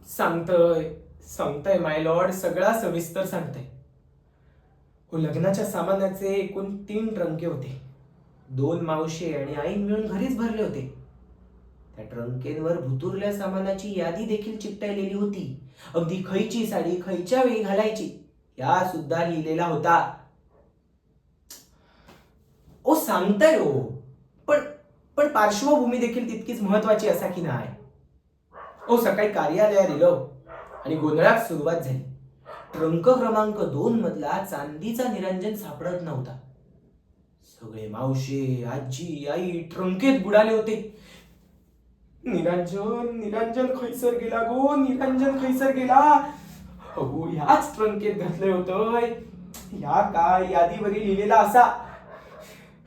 सांगतय सांगतय माय Lord, सगळा सविस्तर सांगतय. हो, लग्नाच्या सामानाचे एकूण 3 ट्रंके होते. 2 मावशे आणि आई मिळून घरीच भरले होते. त्या ट्रंकेंवर भुतुरल्या सामानाची यादी देखील चिकटायलेली होती. अगदी खयची साडी खयच्या वेळी घालायची या सुद्धा लिहिलेला होता. ओ सांगताय हो, पण पण पार्श्वभूमी देखील तितकीच महत्वाची असा की नाही. ओ सकाळी कार्यालयात गेलो आणि गोंधळात सुरुवात झाली. ट्रंक क्रमांक 2 मधला चांदीचा निरंजन सापडत नव्हता. सगळे मावशे, आजी, आई ट्रंकेत बुडाले होते. निरंजन निरंजन खैसर गेला गो, निरंजन खैसर गेला. अहो, ह्याच ट्रंकेत घातले होतंय. ह्या काय यादीवरील लिहिलेला असा.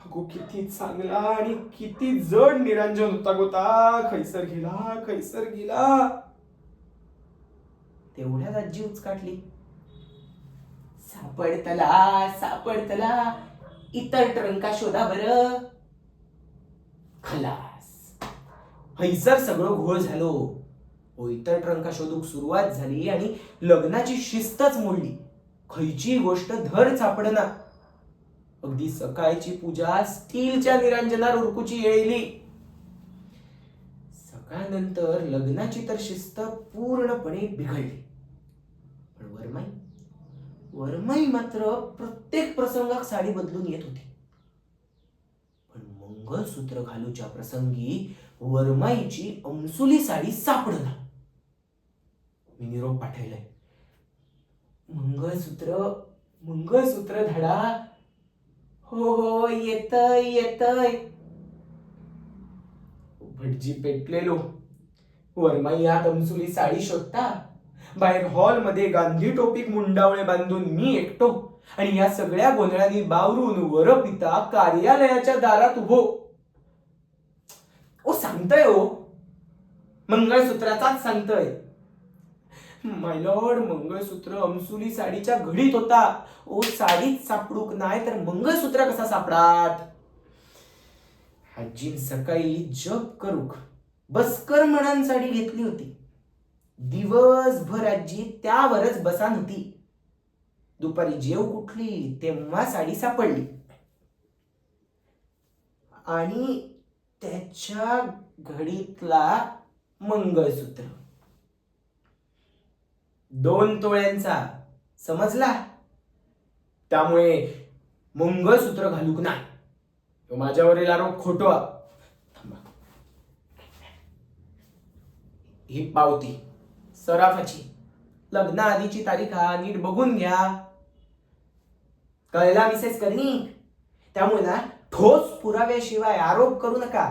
अगो, किती चांगला आणि किती जड निरंजन होता गोता. खैसर गेला, खैसर गेला. तेवढ्यात आजी उचकाटली. सापडतला सापडतला, इतर ट्रंका शोधा बर. खलास, हैसर सगळं घोळ झालो. ओ, इतर ट्रंका शोधूक सुरुवात झाली आणि लग्नाची शिस्तच मोडली. खयची गोष्ट धड सापडना. अगदी सकाळची पूजा स्टीलच्या निरंजनावर उरकूची येईली. सकाळनंतर लग्नाची तर शिस्त पूर्णपणे बिघडली. पण वरमाई मात्र प्रत्येक प्रसंगात साडी बदलून येत होती. पण मंगळसूत्र घालूच्या प्रसंगी वरमाईची अमसुली साडी सापडना. मी निरोप पाठवलाय. मंगळसूत्र मंगळसूत्र धडा. हो हो, येतय येतय. भटजी पेटलेलो. वरमाई यात अमसुली साडी शोधता. बाहेर हॉलमध्ये गांधी टोपीक मुंडावळे बांधून मी एकटो आणि या सगळ्या गोंधळांनी बावरून वर पिता कार्यालयाच्या दारात उभो. ओ सांगतय हो, मंगळसूत्राचाच सांगतय. माय लॉर्ड, मंगळसूत्र अमसुली साडीच्या घडीत होता. ओ, साडीच सापडूक नाही तर मंगळसूत्र कसा सापडात. आजीन सकाळी जप करूक बसकर म्हणून साडी घेतली होती. दिवसभर आजी त्यावरच बसान होती. दुपारी जेव उठली तेव्हा साडी सापडली आणि त्याच्या घडीतला मंगळसूत्र 2 तोळ्यांचा. समजला? त्यामुळे मंगळसूत्र घालूक नाही. माझ्यावरील आरोप खोटवा. ही पावती सराफाची. लग्ना आधीची तारीख हा, नीट बघून घ्या. कळला मिसेस कर्णिक? त्यामुळे ना, ठोस पुराव्याशिवाय आरोप करू नका.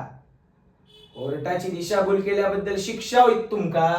कोर्टाची दिशाभूल केल्याबद्दल शिक्षा होईल तुमका.